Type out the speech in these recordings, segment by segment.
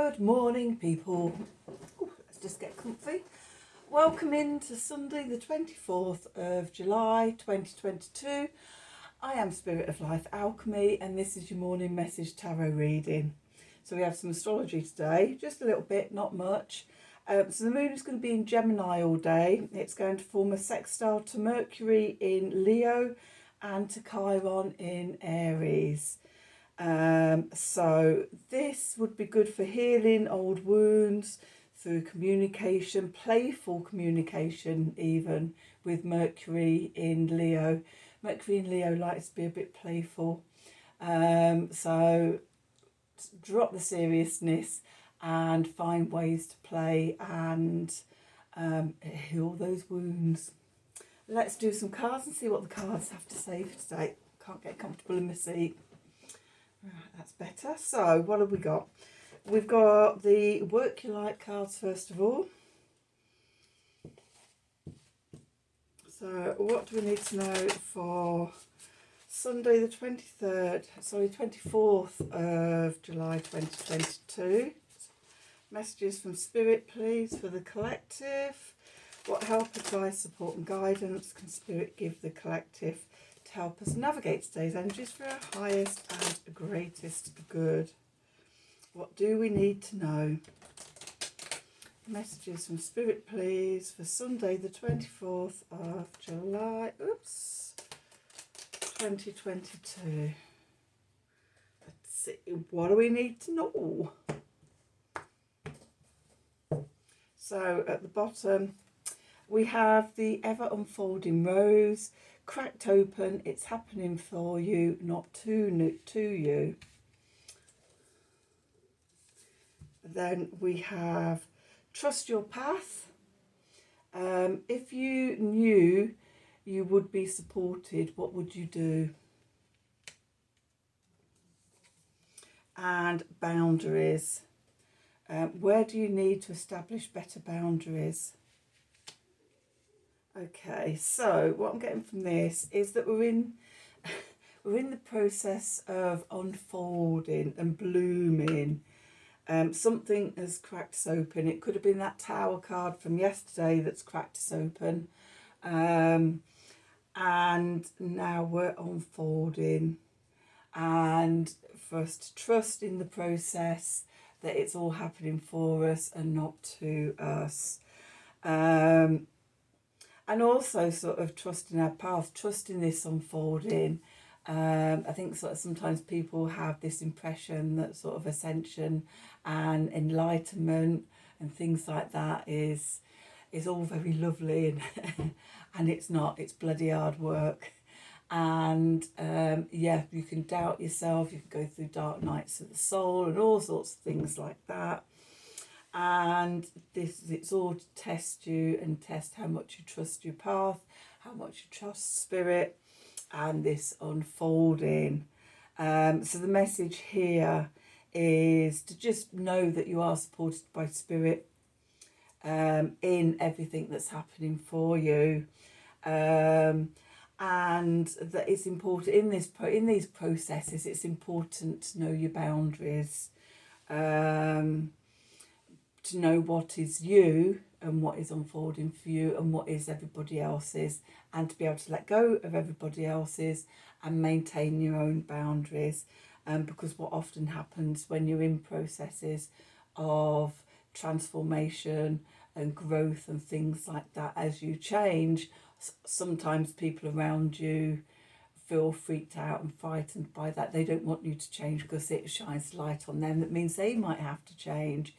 Good morning, people. Ooh, let's just get comfy. Welcome into Sunday the 24th of July 2022. I am Spirit of Life Alchemy and this is your morning message tarot reading. So we have some astrology today, just a little bit, not much. So the moon is going to be in Gemini all day. It's going to form a sextile to Mercury in Leo and to Chiron in Aries. So this would be good for healing old wounds through communication, playful communication even with Mercury in Leo. Mercury in Leo likes to be a bit playful. So drop the seriousness and find ways to play and heal those wounds. Let's do some cards and see what the cards have to say for today. Can't get comfortable in my seat. Right, that's better. So what have we got? We've got the Work Your Light cards first of all. So what do we need to know for Sunday the 24th of July 2022? Messages from Spirit, please, for the collective. What help, advice, support and guidance can Spirit give the collective to help us navigate today's energies for our highest and greatest good? What do we need to know? Messages from Spirit, please, for Sunday the 24th of July, 2022. Let's see, what do we need to know? So at the bottom we have the ever unfolding rose, cracked open, it's happening for you, not to you. Then we have trust your path. If you knew you would be supported, what would you do? And boundaries. Where do you need to establish better boundaries? Okay, so what I'm getting from this is that we're in the process of unfolding and blooming. Something has cracked us open. It could have been that Tower card from yesterday that's cracked us open. And now we're unfolding. And for us to trust in the process that it's all happening for us and not to us. And also sort of trusting our path, trusting this unfolding. I think sort of sometimes people have this impression that sort of ascension and enlightenment and things like that is all very lovely and and it's not. It's bloody hard work. And yeah, you can doubt yourself. You can go through dark nights of the soul and all sorts of things like that. And it's all to test you and test how much you trust your path, how much you trust Spirit, and this unfolding. So the message here is to just know that you are supported by Spirit in everything that's happening for you, and that it's important in these processes. It's important to know your boundaries. To know what is you and what is unfolding for you and what is everybody else's, and to be able to let go of everybody else's and maintain your own boundaries. Because what often happens when you're in processes of transformation and growth and things like that, as you change, sometimes people around you feel freaked out and frightened by that. They don't want you to change because it shines light on them. That means they might have to change.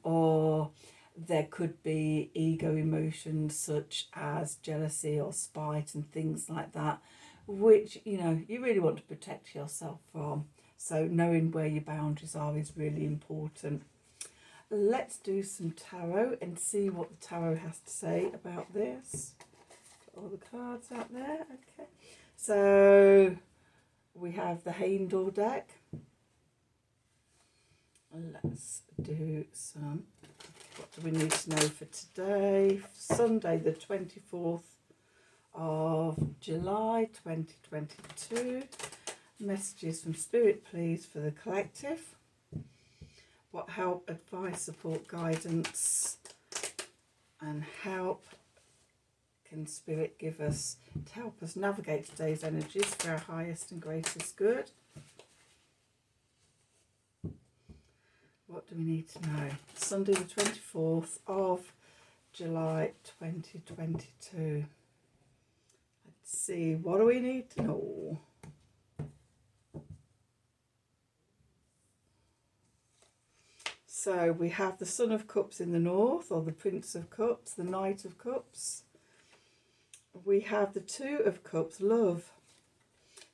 Or there could be ego emotions such as jealousy or spite and things like that, which, you know, you really want to protect yourself from. So knowing where your boundaries are is really important. Let's do some tarot and see what the tarot has to say about this. Got all the cards out there. Okay, so we have the Heimdall deck. Let's do some, what do we need to know for today? Sunday the 24th of July 2022. Messages from Spirit, please, for the collective. What help, advice, support, guidance and help can Spirit give us to help us navigate today's energies for our highest and greatest good? What do we need to know? Sunday the 24th of July 2022. Let's see, what do we need to know? So we have the Son of Cups in the north, or the Prince of Cups, the Knight of Cups. We have the Two of Cups, love.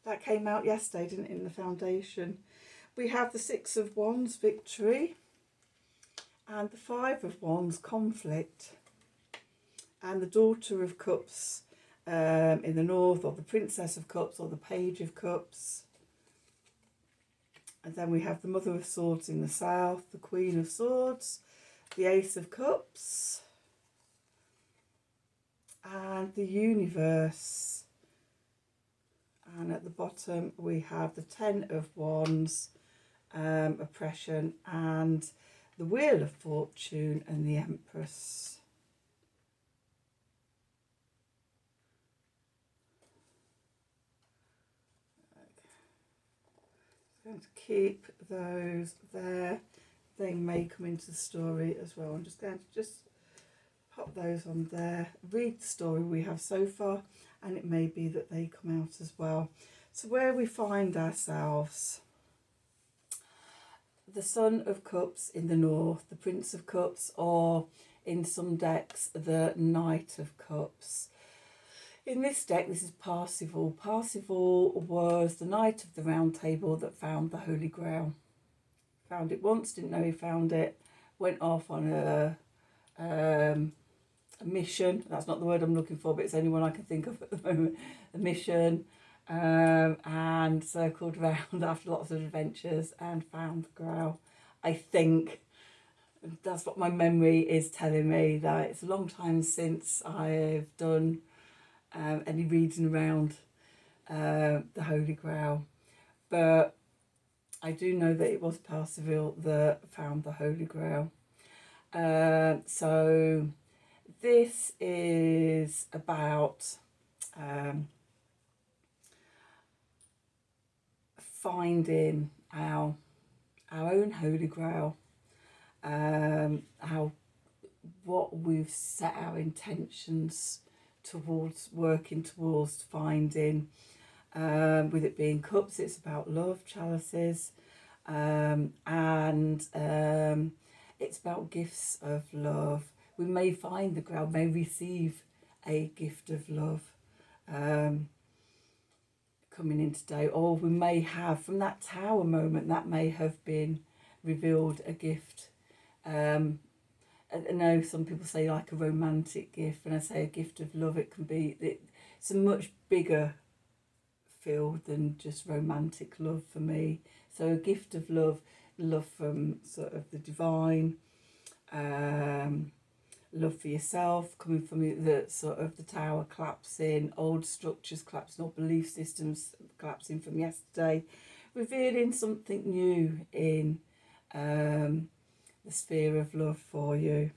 That came out yesterday, didn't it, in the foundation. We have the Six of Wands, victory. And the Five of Wands, conflict. And the Daughter of Cups in the north, or the Princess of Cups, or the Page of Cups. And then we have the Mother of Swords in the south, the Queen of Swords, the Ace of Cups, and the Universe. And at the bottom we have the Ten of Wands, oppression, and the Wheel of Fortune and the Empress. Going to keep those there. They may come into the story as well. I'm just going to pop those on there, read the story we have so far, and it may be that they come out as well. So where we find ourselves, the Son of Cups in the north, the Prince of Cups, or in some decks the Knight of Cups. In this deck, this is Parsifal. Parsifal was the Knight of the Round Table that found the Holy Grail. Found it once, didn't know he found it, went off on a mission. That's not the word I'm looking for, but it's the only one I can think of at the moment. A mission, and circled around after lots of adventures and found the Grail. I think that's what my memory is telling me, that it's a long time since I've done any reading around the Holy Grail, but I do know that it was Parsifal that found the Holy Grail. So this is about finding our own Holy Grail, what we've set our intentions towards, working towards finding. With it being cups, it's about love, chalices, and it's about gifts of love. We may find the Grail, may receive a gift of love coming in today, or we may have, from that Tower moment, that may have been revealed a gift. I know some people say like a romantic gift. When I say a gift of love, it can be, it's a much bigger field than just romantic love for me. So a gift of love, love from sort of the divine, love for yourself, coming from the sort of the Tower collapsing, old structures collapsing, or belief systems collapsing from yesterday, revealing something new in the sphere of love for you,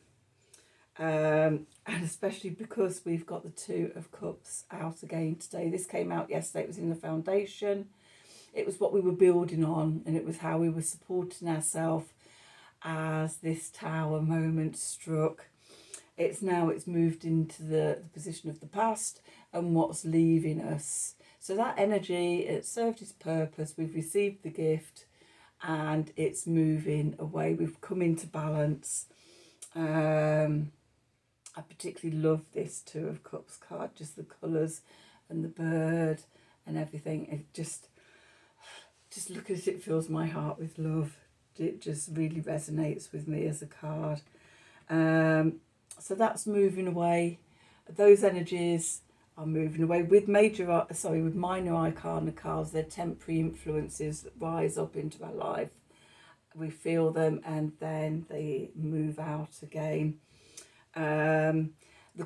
and especially because we've got the Two of Cups out again today. This came out yesterday. It was in the foundation. It was what we were building on, and it was how we were supporting ourselves as this Tower moment struck. It's moved into the position of the past and what's leaving us. So that energy, it served its purpose. We've received the gift and it's moving away. We've come into balance. I particularly love this Two of Cups card, just the colours and the bird and everything. It just look at it, it fills my heart with love. It just really resonates with me as a card. So that's moving away. Those energies are moving away. With minor arcana cards, they're temporary influences that rise up into our life. We feel them and then they move out again. The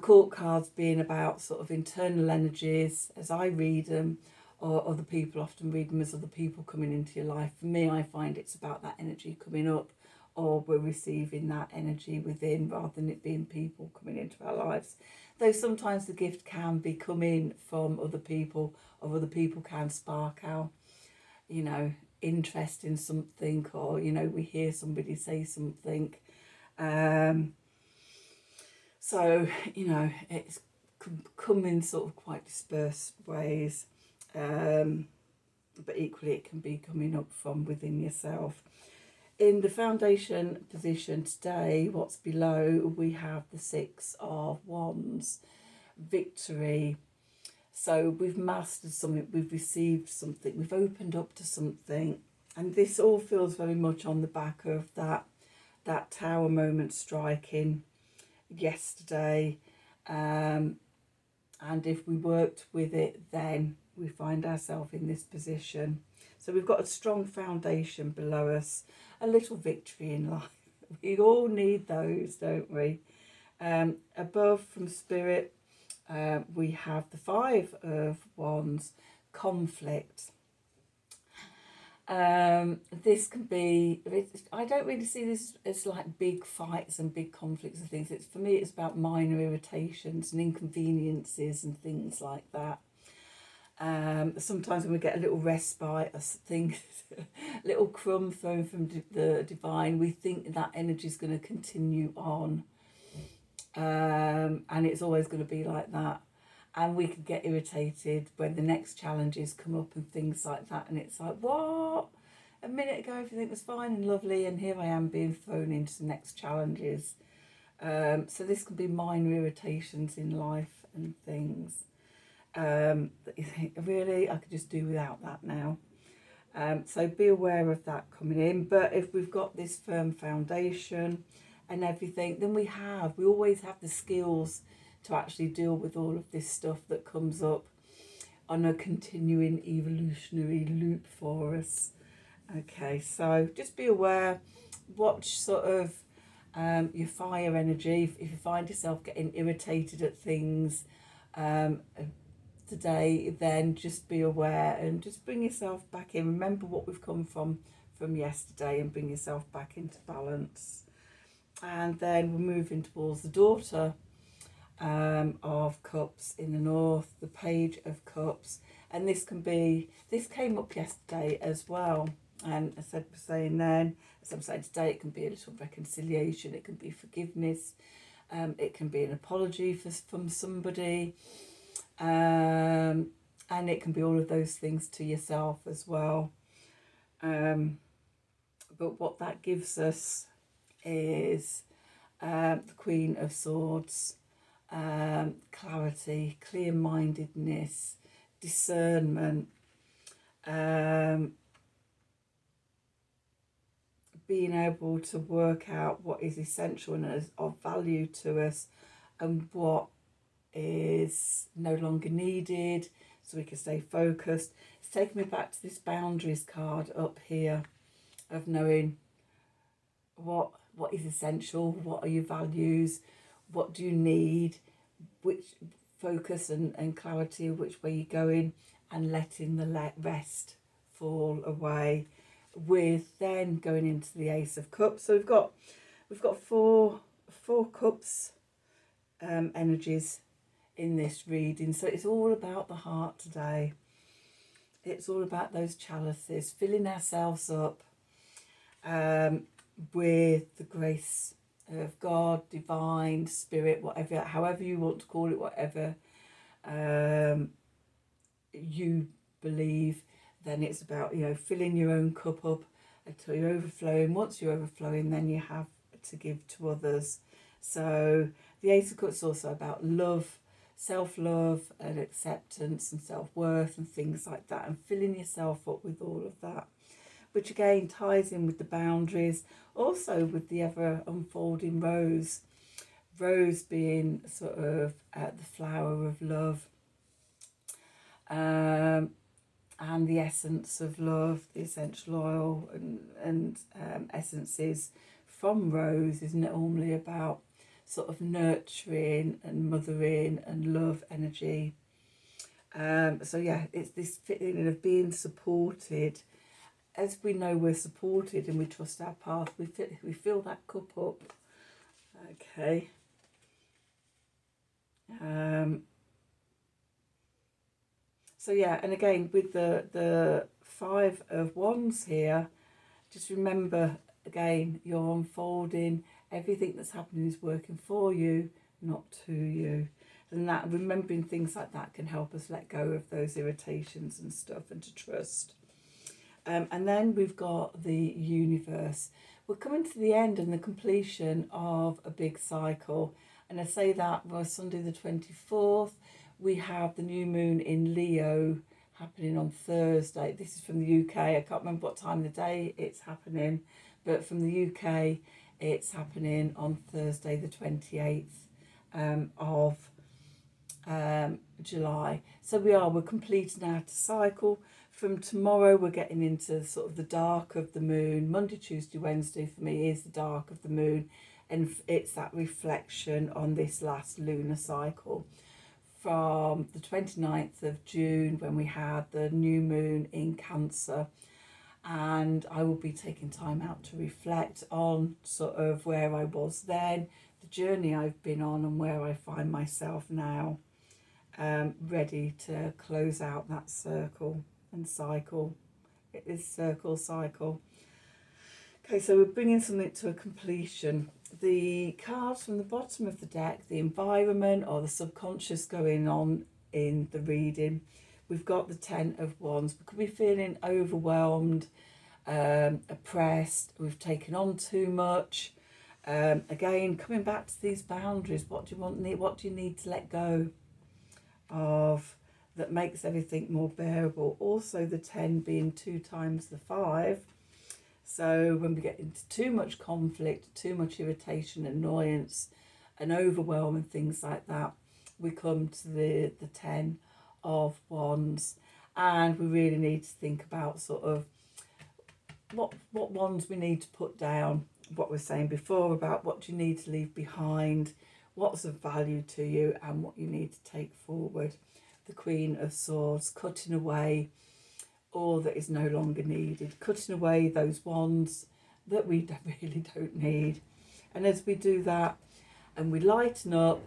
court cards being about sort of internal energies as I read them, or other people often read them as other people coming into your life. For me, I find it's about that energy coming up or we're receiving that energy within rather than it being people coming into our lives. Though sometimes the gift can be coming from other people, or other people can spark our, interest in something, or, we hear somebody say something. So, it's come in sort of quite dispersed ways. But equally it can be coming up from within yourself. In the foundation position today, what's below, we have the Six of Wands, victory. So we've mastered something, we've received something, we've opened up to something. And this all feels very much on the back of that tower moment striking yesterday. And if we worked with it, then we find ourselves in this position. So we've got a strong foundation below us, a little victory in life. We all need those, don't we? Above from Spirit, we have the Five of Wands, conflict. This can be, I don't really see this as like big fights and big conflicts and things. For me, it's about minor irritations and inconveniences and things like that. Sometimes when we get a little respite or something, a little crumb thrown from the divine, we think that energy is going to continue on. And it's always going to be like that. And we can get irritated when the next challenges come up and things like that. And it's like, what? A minute ago everything was fine and lovely, and here I am being thrown into the next challenges. So this can be minor irritations in life and things. That you think, really, I could just do without that now. So be aware of that coming in. But if we've got this firm foundation and everything, then we always have the skills to actually deal with all of this stuff that comes up on a continuing evolutionary loop for us. Okay, so just be aware, watch sort of your fire energy. If you find yourself getting irritated at things today, then just be aware and just bring yourself back in. Remember what we've come from yesterday and bring yourself back into balance. And then we're moving towards the Daughter of Cups in the north, the Page of Cups, and this came up yesterday as well. And as I was saying then, as I'm saying today, it can be a little reconciliation, it can be forgiveness, it can be an apology from somebody, and it can be all of those things to yourself as well. But what that gives us is the Queen of Swords, clarity, clear-mindedness, discernment, being able to work out what is essential and is of value to us and what is no longer needed, so we can stay focused. It's taken me back to this boundaries card up here of knowing what is essential, what are your values, what do you need, which focus and clarity of which way you're going, and letting the rest fall away, with then going into the Ace of Cups. So we've got four cups energies in this reading. So it's all about the heart today. It's all about those chalices, filling ourselves up with the grace of God, divine, spirit, whatever, however you want to call it, whatever you believe. Then it's about, filling your own cup up until you're overflowing. Once you're overflowing, then you have to give to others. So the Ace of Cups is also about love, self-love and acceptance and self-worth and things like that, and filling yourself up with all of that, which again ties in with the boundaries, also with the ever unfolding rose being sort of the flower of love, and the essence of love, the essential oil and essences from rose is normally about sort of nurturing and mothering and love energy. So yeah, it's this feeling of being supported as we know we're supported and we trust our path, we fill that cup up. Okay. So yeah, and again with the Five of Wands here, just remember again, you're unfolding. Everything that's happening is working for you, not to you. And that, remembering things like that, can help us let go of those irritations and stuff, and to trust. And then we've got the universe. We're coming to the end and the completion of a big cycle. And I say that was Sunday the 24th. We have the new moon in Leo happening on Thursday. This is from the UK. I can't remember what time of the day it's happening, but from the UK, it's happening on Thursday the 28th of July. So we're completing our cycle. From tomorrow, we're getting into sort of the dark of the moon. Monday, Tuesday, Wednesday for me is the dark of the moon, and it's that reflection on this last lunar cycle. From the 29th of June, when we had the new moon in Cancer, and I will be taking time out to reflect on sort of where I was then, the journey I've been on, and where I find myself now, ready to close out that circle and cycle. It is cycle. Okay, so we're bringing something to a completion. The cards from the bottom of the deck, the environment or the subconscious going on in the reading. We've got the Ten of Wands. We could be feeling overwhelmed, oppressed. We've taken on too much. Again, coming back to these boundaries. What do you need to let go of that makes everything more bearable? Also, the 10 being 2 times the 5. So when we get into too much conflict, too much irritation, annoyance, and overwhelm and things like that, we come to the 10 of Wands, and we really need to think about sort of what wands we need to put down, what we're saying before about what you need to leave behind, what's of value to you, and what you need to take forward. The Queen of Swords, cutting away all that is no longer needed, cutting away those wands that we really don't need. And as we do that and we lighten up,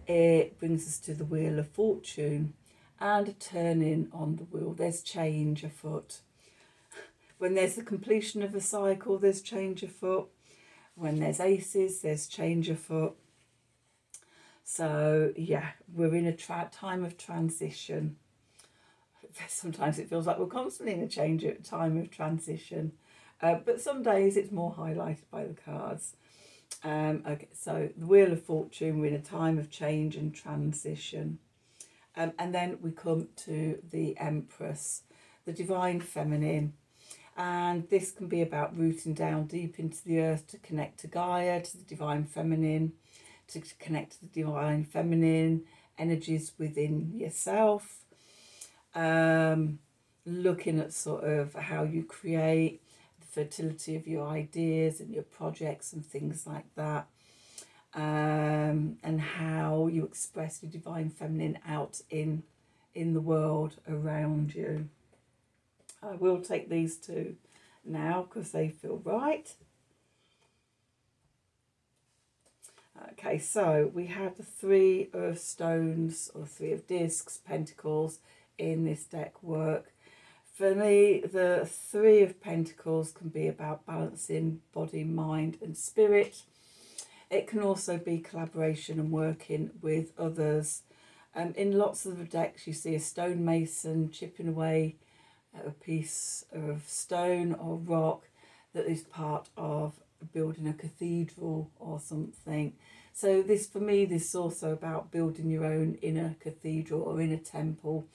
it brings us to the Wheel of Fortune and a turning on the wheel. There's change afoot. When there's the completion of a cycle, there's change afoot. When there's aces, there's change afoot. So yeah, we're in a time of transition. Sometimes it feels like we're constantly in a time of transition, but some days it's more highlighted by the cards. Okay, so the Wheel of Fortune, we're in a time of change and transition. And then we come to the Empress, the Divine Feminine. And this can be about rooting down deep into the earth to connect to Gaia, to the Divine Feminine, to connect to the Divine Feminine energies within yourself. Looking at sort of how you create, the fertility of your ideas and your projects and things like that. And how you express your Divine Feminine out in the world around you. I will take these two now because they feel right. Okay, so we have the Three of Stones or Three of Discs, Pentacles in this deck work. For me, the Three of Pentacles can be about balancing body, mind and spirit. It can also be collaboration and working with others. In lots of the decks you see a stonemason chipping away at a piece of stone or rock that is part of building a cathedral or something. So this, for me, this is also about building your own inner cathedral or inner temple,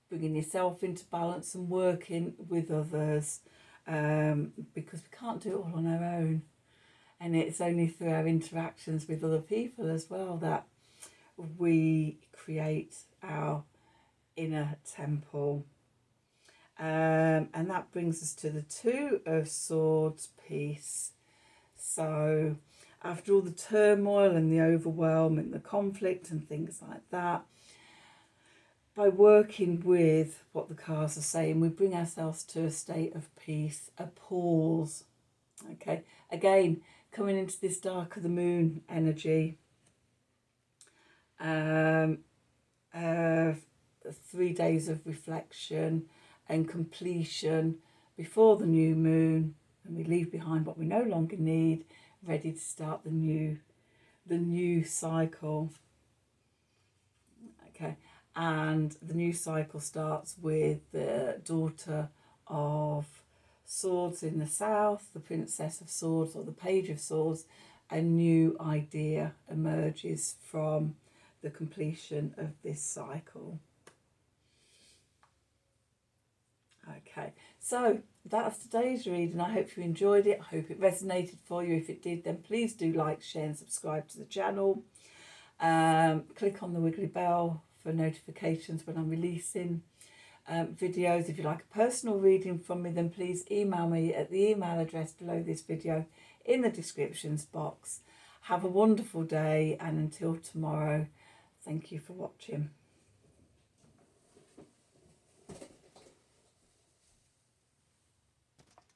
bringing yourself into balance and working with others, because we can't do it all on our own. And it's only through our interactions with other people as well that we create our inner temple. And that brings us to the Two of Swords piece. So after all the turmoil and the overwhelm and the conflict and things like that, by working with what the cards are saying, we bring ourselves to a state of peace, a pause. Okay, again, coming into this dark of the moon energy, 3 days of reflection and completion before the new moon, and we leave behind what we no longer need, ready to start the new cycle. Okay, and the new cycle starts with the Daughter of Swords in the south, the Princess of Swords or the Page of Swords. A new idea emerges from the completion of this cycle. Okay, so that's today's reading. I hope you enjoyed it. I hope it resonated for you. If it did, then please do like, share and subscribe to the channel. Click on the wiggly bell for notifications when I'm releasing videos. If you like a personal reading from me, then please email me at the email address below this video in the descriptions box. Have a wonderful day, and until tomorrow, thank you for watching.